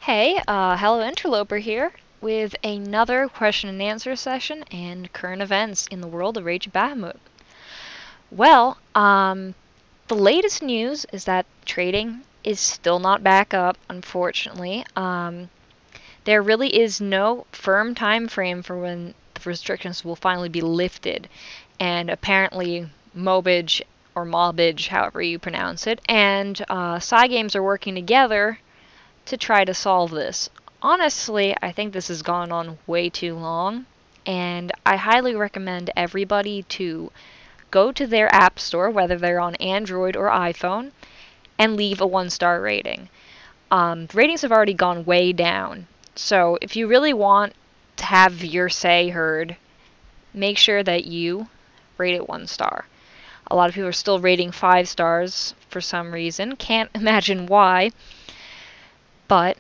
Hello Interloper here with another question and answer session and current events in the world of Rage of Bahamut. Well, the latest news is that trading is still not back up, unfortunately. There really is no firm time frame for when the restrictions will finally be lifted, and apparently Mobage or Mobage, however you pronounce it, and Cygames are working together to try to solve this. Honestly, I think this has gone on way too long, and I highly recommend everybody to go to their app store, whether they're on Android or iPhone, and leave a 1-star rating. Ratings have already gone way down, so if you really want to have your say heard, make sure that you rate it 1 star. A lot of people are still rating 5 stars for some reason. Can't imagine why, but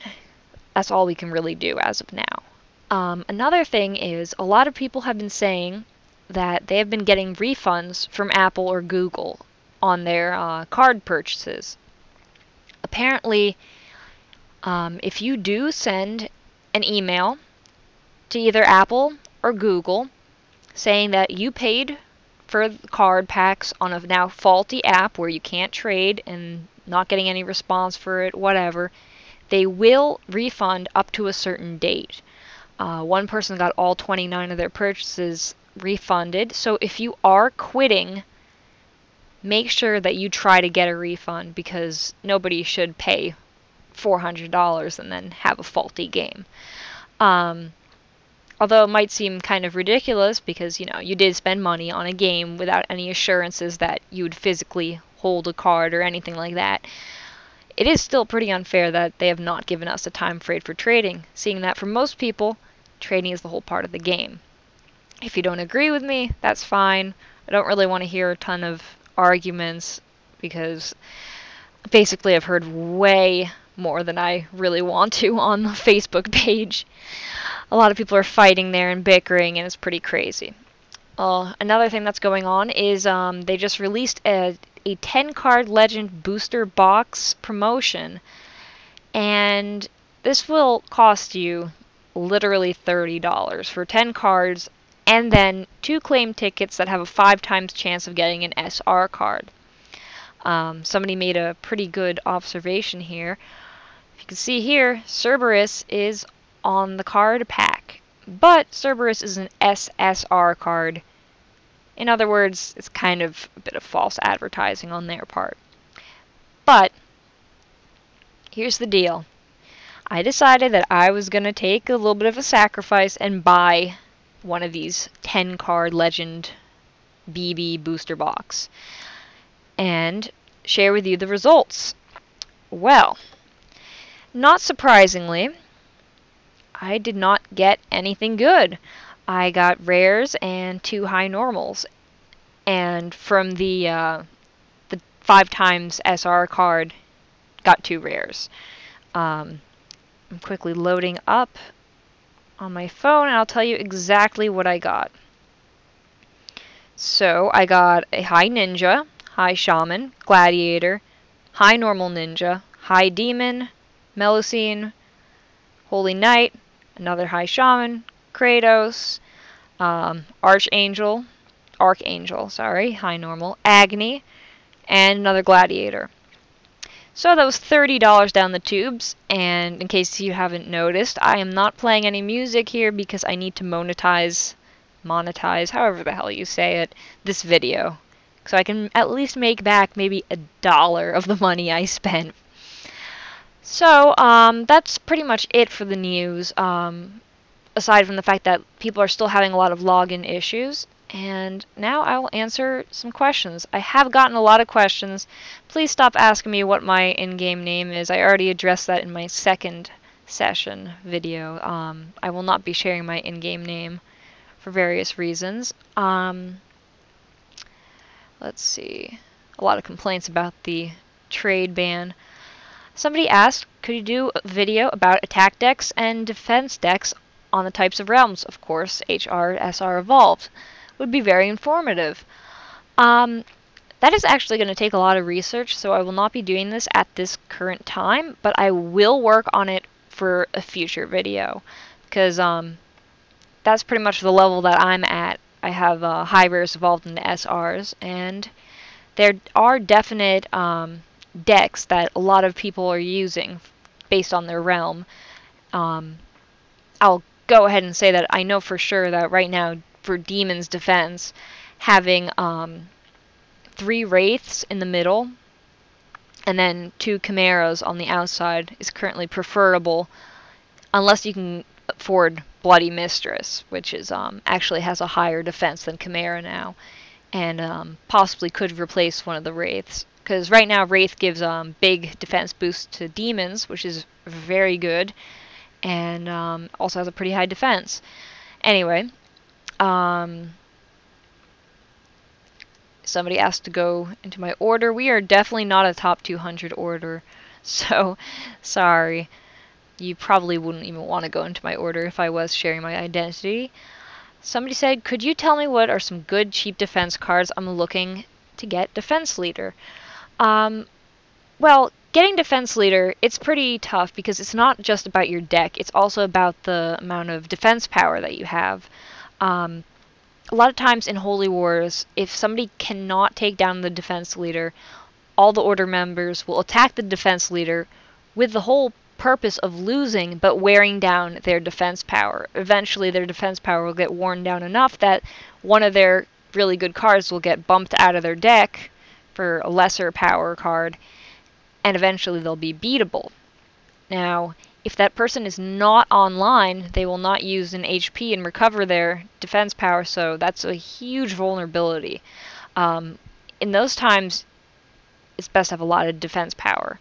that's all we can really do as of now. Another thing is, a lot of people have been saying that they have been getting refunds from Apple or Google on their card purchases. Apparently, if you do send an email to either Apple or Google saying that you paid for card packs on a now faulty app where you can't trade and not getting any response for it, whatever, they will refund up to a certain date. One person got all 29 of their purchases refunded, so if you are quitting, make sure that you try to get a refund, because nobody should pay $400 and then have a faulty game. Although it might seem kind of ridiculous because, you did spend money on a game without any assurances that you would physically hold a card or anything like that. It is still pretty unfair that they have not given us a time frame for trading, seeing that for most people, trading is the whole part of the game. If you don't agree with me, that's fine. I don't really want to hear a ton of arguments because basically I've heard way more than I really want to on the Facebook page. A lot of people are fighting there and bickering, and it's pretty crazy. Another thing that's going on is they just released a 10-card Legend booster box promotion, and this will cost you literally $30 for 10 cards and then 2 claim tickets that have a 5 times chance of getting an SR card. Somebody made a pretty good observation here. If you can see here, Cerberus is on the card pack, but Cerberus is an SSR card. In other words, it's kind of a bit of false advertising on their part. But here's the deal. I decided that I was going to take a little bit of a sacrifice and buy one of these 10-card Legend BB booster box and share with you the results. Well, not surprisingly, I did not get anything good. I got rares and 2 high normals, and from the 5 times SR card, got 2 rares. I'm quickly loading up on my phone, and I'll tell you exactly what I got. So I got a high ninja, high shaman, gladiator, high normal ninja, high demon, Melusine, holy knight, another high shaman, Kratos, archangel, high normal, Agni, and another gladiator. So that was $30 down the tubes, and in case you haven't noticed, I am not playing any music here because I need to monetize, however the hell you say it, this video. So I can at least make back maybe $1 of the money I spent. So, that's pretty much it for the news, aside from the fact that people are still having a lot of login issues. And now I will answer some questions. I have gotten a lot of questions. Please stop asking me what my in-game name is. I already addressed that in my second session video. I will not be sharing my in-game name for various reasons. Let's see. A lot of complaints about the trade ban. Somebody asked, could you do a video about attack decks and defense decks on the types of realms? Of course, HR, SR Evolved. Would be very informative. That is actually going to take a lot of research, so I will not be doing this at this current time, but I will work on it for a future video, because that's pretty much the level that I'm at. I have high rares evolved into SRs, and there are definite decks that a lot of people are using based on their realm. I'll go ahead and say that I know for sure that right now for Demon's defense, having 3 Wraiths in the middle and then 2 Chimeras on the outside is currently preferable, unless you can afford Bloody Mistress, which is actually has a higher defense than Chimera now, and possibly could replace one of the Wraiths. Because right now Wraith gives big defense boost to demons, which is very good, and also has a pretty high defense. Anyway, somebody asked to go into my order. We are definitely not a top 200 order, so sorry. You probably wouldn't even want to go into my order if I was sharing my identity. Somebody said, could you tell me what are some good cheap defense cards? I'm looking to get Defense Leader. Well, getting Defense Leader, it's pretty tough because it's not just about your deck, it's also about the amount of defense power that you have. A lot of times in Holy Wars, if somebody cannot take down the Defense Leader, all the Order members will attack the Defense Leader with the whole purpose of losing, but wearing down their defense power. Eventually their defense power will get worn down enough that one of their really good cards will get bumped out of their deck for a lesser power card, and eventually they'll be beatable. Now, if that person is not online, they will not use an HP and recover their defense power, so that's a huge vulnerability. In those times, it's best to have a lot of defense power.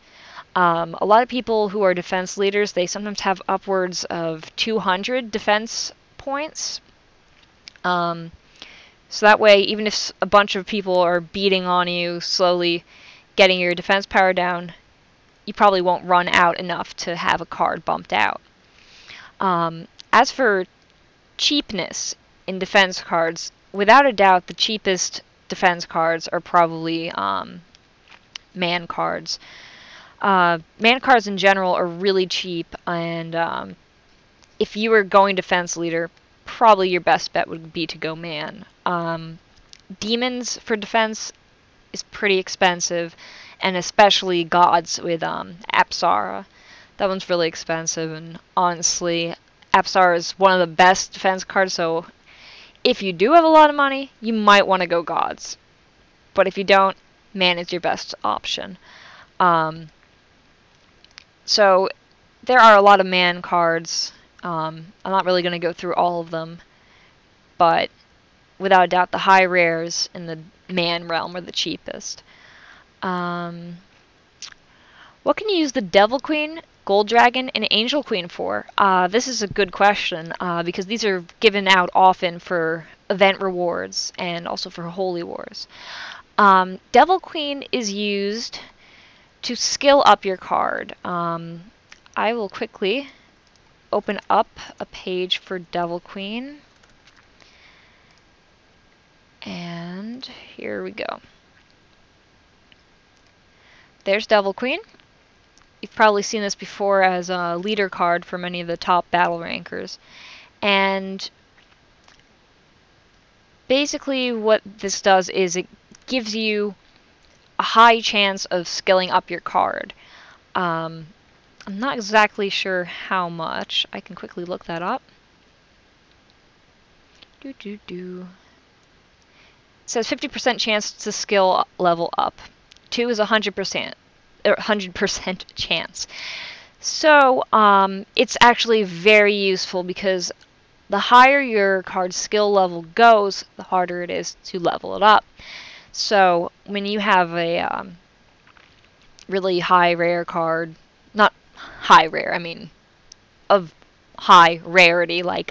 A lot of people who are defense leaders, they sometimes have upwards of 200 defense points. So that way, even if a bunch of people are beating on you, slowly getting your defense power down, you probably won't run out enough to have a card bumped out. As for cheapness in defense cards, without a doubt, the cheapest defense cards are probably man cards. Man cards in general are really cheap, and if you were going Defense Leader, probably your best bet would be to go man. Demons for defense is pretty expensive, and especially gods with Apsara. That one's really expensive, and honestly, Apsara is one of the best defense cards, so if you do have a lot of money, you might want to go gods. But if you don't, man is your best option. So there are a lot of man cards. I'm not really going to go through all of them, but without a doubt the high rares in the man realm are the cheapest. What can you use the Devil Queen, Gold Dragon, and Angel Queen for? This is a good question, because these are given out often for event rewards and also for Holy Wars. Devil Queen is used to skill up your card. I will quickly open up a page for Devil Queen. And here we go. There's Devil Queen. You've probably seen this before as a leader card for many of the top battle rankers. And basically what this does is it gives you a high chance of skilling up your card. I'm not exactly sure how much. I can quickly look that up. It says 50% chance to skill level up. 2 is 100%, or 100% chance. So it's actually very useful because the higher your card's skill level goes, the harder it is to level it up. So when you have a really high rare card, not high rare, I mean of high rarity, like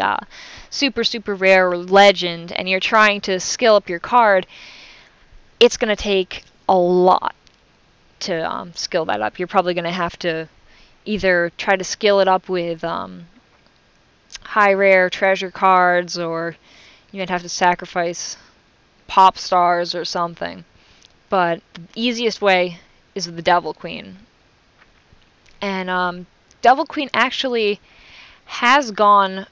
super rare or legend, and you're trying to skill up your card, it's going to take a lot to skill that up. You're probably going to have to either try to skill it up with high rare treasure cards, or you might have to sacrifice pop stars or something. But the easiest way is the Devil Queen. And Devil Queen actually has gone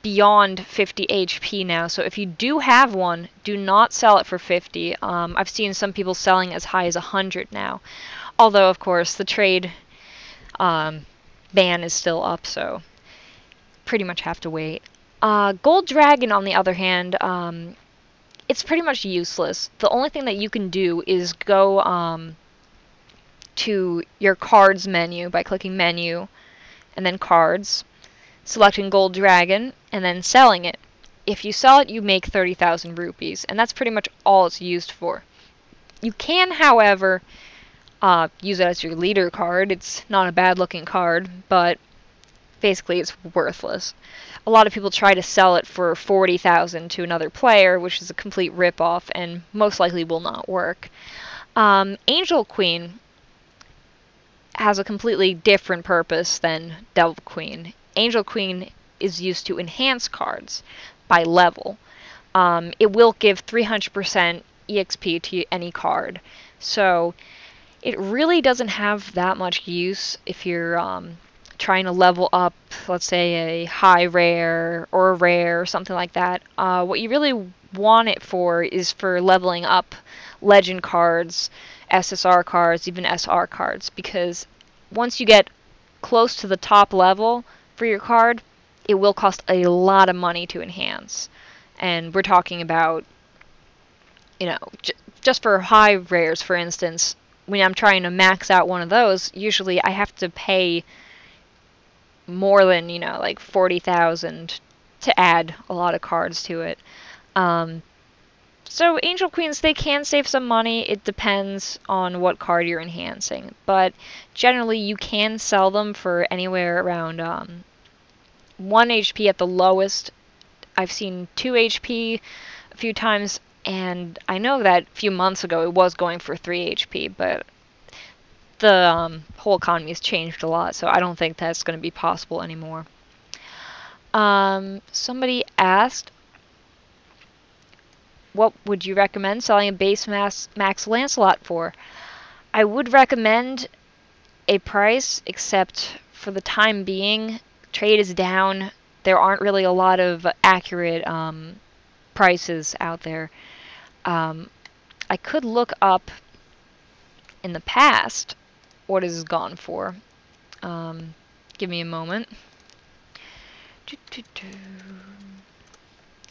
beyond 50 HP now, so if you do have one, do not sell it for 50. I've seen some people selling as high as 100 now. Although, of course, the trade ban is still up, so pretty much have to wait. Gold Dragon, on the other hand, it's pretty much useless. The only thing that you can do is go to your cards menu by clicking menu and then cards, selecting Gold Dragon, and then selling it. If you sell it, you make 30,000 rupees, and that's pretty much all it's used for. You can, however, use it as your leader card. It's not a bad looking card, but basically it's worthless. A lot of people try to sell it for 40,000 to another player, which is a complete rip-off and most likely will not work. Angel Queen has a completely different purpose than Devil Queen. Angel Queen is used to enhance cards by level. It will give 300% EXP to any card, so it really doesn't have that much use if you're trying to level up, let's say, a high rare or a rare or something like that. What you really want it for is for leveling up legend cards, SSR cards, even SR cards, because once you get close to the top level for your card, it will cost a lot of money to enhance. And we're talking about, you know, just for high rares, for instance, when I'm trying to max out one of those, usually I have to pay more than, you know, like 40,000 to add a lot of cards to it. So Angel Queens, they can save some money. It depends on what card you're enhancing. But generally, you can sell them for anywhere around 1 HP at the lowest. I've seen 2 HP a few times, and I know that a few months ago it was going for 3 HP, but the whole economy has changed a lot, so I don't think that's going to be possible anymore. Somebody asked, what would you recommend selling a base Max Lancelot for? I would recommend a price, except for the time being, trade is down. There aren't really a lot of accurate prices out there. I could look up in the past what it has gone for. Give me a moment.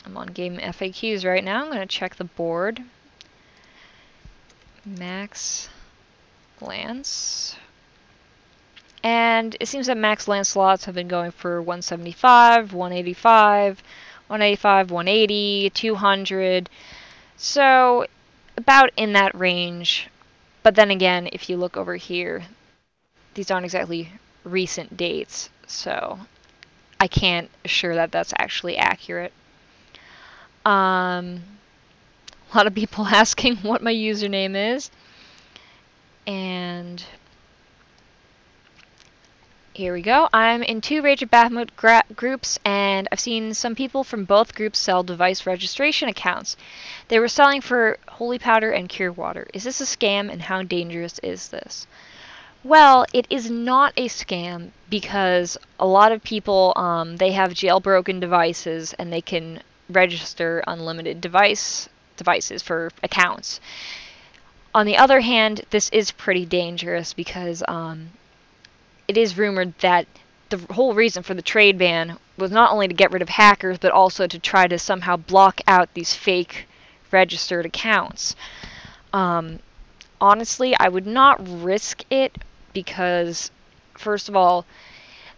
I'm on game FAQs right now. I'm going to check the board. Max Lance. And it seems that Max Lancelots have been going for 175, 185, 185, 180, 200. So about in that range. But then again, if you look over here, these aren't exactly recent dates, so I can't assure that that's actually accurate. A lot of people asking what my username is. And here we go. I'm in 2 Rage of Bahamut groups, and I've seen some people from both groups sell device registration accounts. They were selling for holy powder and cure water. Is this a scam, and how dangerous is this? Well, it is not a scam because a lot of people, they have jailbroken devices and they can register unlimited devices for accounts. On the other hand, this is pretty dangerous because it is rumored that the whole reason for the trade ban was not only to get rid of hackers, but also to try to somehow block out these fake registered accounts. Honestly, I would not risk it because, first of all,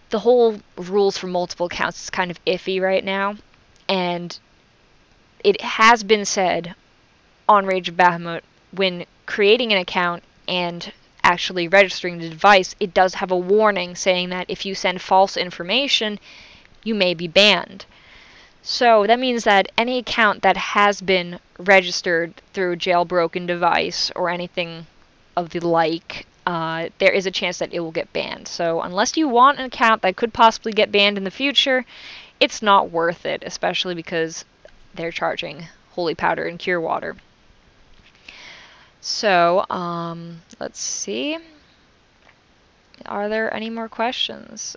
the whole rules for multiple accounts is kind of iffy right now, and it has been said on Rage of Bahamut, when creating an account and actually registering the device, it does have a warning saying that if you send false information, you may be banned. So that means that any account that has been registered through a jailbroken device or anything of the like, there is a chance that it will get banned. So unless you want an account that could possibly get banned in the future, it's not worth it, especially because they're charging holy powder and cure water. So, let's see. Are there any more questions?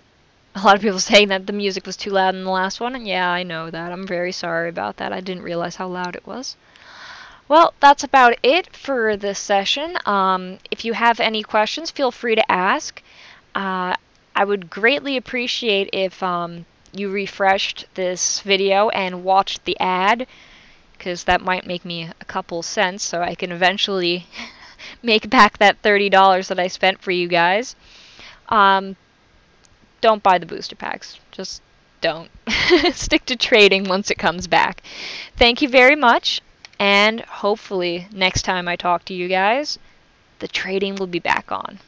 A lot of people saying that the music was too loud in the last one, and yeah, I know that. I'm very sorry about that. I didn't realize how loud it was. Well, that's about it for this session. If you have any questions, feel free to ask. Uh, I would greatly appreciate if you refreshed this video and watched the ad, because that might make me a couple cents so I can eventually make back that $30 that I spent for you guys. Um, don't buy the booster packs. Just don't. Stick to trading once it comes back. Thank you very much, and hopefully next time I talk to you guys, the trading will be back on.